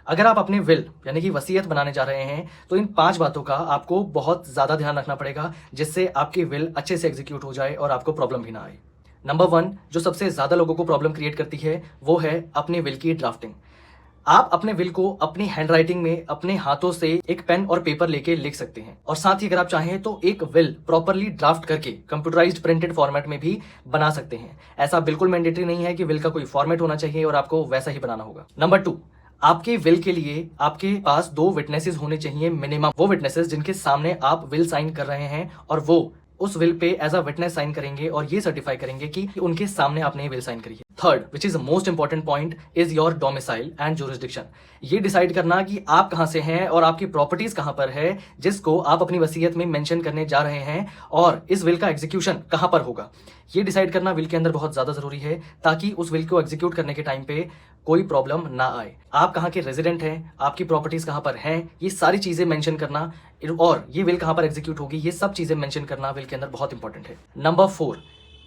अगर आप अपने विल यानी कि वसीयत बनाने जा रहे हैं तो इन 5 बातों का आपको बहुत ज़्यादा ध्यान रखना पड़ेगा, जिससे आपकी विल अच्छे से एग्जीक्यूट हो जाए और आपको प्रॉब्लम भी ना आए। नंबर 1 जो सबसे ज़्यादा लोगों को प्रॉब्लम क्रिएट करती है वो है अपने विल की ड्राफ्टिंग। आप अपने विल को अपनी हैंडराइटिंग में अपने हाथों से एक पेन और पेपर लेके लिख सकते हैं, और साथ ही अगर आप चाहें तो एक विल प्रॉपरली ड्राफ्ट करके कंप्यूटराइज्ड प्रिंटेड फॉर्मेट में भी बना सकते हैं। ऐसा बिल्कुल मैंडेटरी नहीं है कि विल का कोई फॉर्मेट होना चाहिए और आपको वैसा ही बनाना होगा। नंबर 2, आपके विल के लिए आपके पास 2 विटनेसेस होने चाहिए मिनिमम। वो विटनेसेस जिनके सामने आप विल साइन कर रहे हैं और वो उस will pay as a witness sign करेंगे और ये सर्टिफाई करेंगे कि उनके सामने आपने विल साइन करी है। Third, which is most important point, is your domicile and jurisdiction. ये डिसाइड करना कि आप कहां से हैं और आपकी प्रॉपर्टीज कहां पर है जिसको आप अपनी वसीयत में मेंशन करने जा रहे हैं, और इस विल का एग्जीक्यूशन कहां पर होगा। ये डिसाइड करना विल के अंदर बहुत ज्यादा जरूरी है ताकि उस विल को एग्जीक्यूट करने के टाइम पे कोई प्रॉब्लम ना आए। आप कहाँ के रेजिडेंट हैं, आपकी प्रॉपर्टीज कहाँ पर हैं, ये सारी चीजें मेंशन करना और ये विल कहाँ पर एग्जीक्यूट होगी, ये सब चीजें मेंशन करना विल के अंदर बहुत इंपॉर्टेंट है। नंबर 4,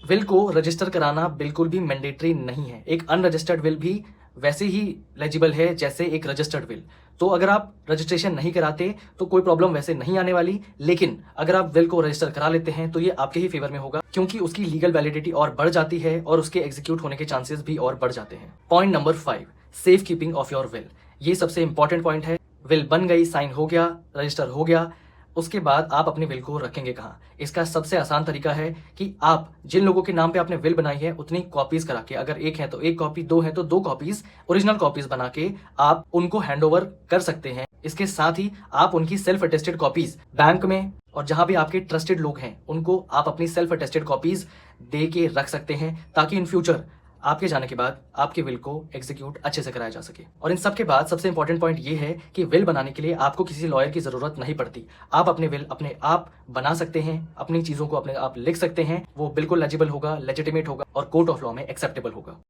विल को रजिस्टर कराना बिल्कुल भी मैंडेटरी नहीं है। एक अनरजिस्टर्ड विल भी वैसे ही लेजिबल है जैसे एक रजिस्टर्ड विल। तो अगर आप रजिस्ट्रेशन नहीं कराते तो कोई प्रॉब्लम वैसे नहीं आने वाली, लेकिन अगर आप विल को रजिस्टर करा लेते हैं तो ये आपके ही फेवर में होगा, क्योंकि उसकी लीगल वैलिडिटी और बढ़ जाती है और उसके एग्जीक्यूट होने के चांसेस भी और बढ़ जाते हैं। Point number 5, safe keeping of your will. ये सबसे इंपॉर्टेंट पॉइंट है। विल बन गई, साइन हो गया, रजिस्टर हो गया, उसके बाद आप अपने विल को रखेंगे कहाँ। इसका सबसे आसान तरीका है कि आप जिन लोगों के नाम पे आपने विल बनाई है उतनी कॉपीज करा के, अगर 1 है तो 1 कॉपी, 2 है तो 2 कॉपीज, ओरिजिनल कॉपीज बना के आप उनको हैंडओवर कर सकते हैं। इसके साथ ही आप उनकी सेल्फ अटेस्टेड कॉपीज बैंक में और जहां भी आपके ट्रस्टेड लोग हैं उनको आप अपनी सेल्फ अटेस्टेड कॉपीज दे के रख सकते हैं, ताकि इन फ्यूचर आपके जाने के बाद आपके विल को एग्जीक्यूट अच्छे से कराया जा सके। और इन सब के बाद सबसे इंपॉर्टेंट पॉइंट ये है कि विल बनाने के लिए आपको किसी लॉयर की जरूरत नहीं पड़ती। आप अपने विल अपने आप बना सकते हैं, अपनी चीजों को अपने आप लिख सकते हैं, वो बिल्कुल लेजिबल होगा, लेजिटिमेट होगा और कोर्ट ऑफ लॉ में एक्सेप्टेबल होगा।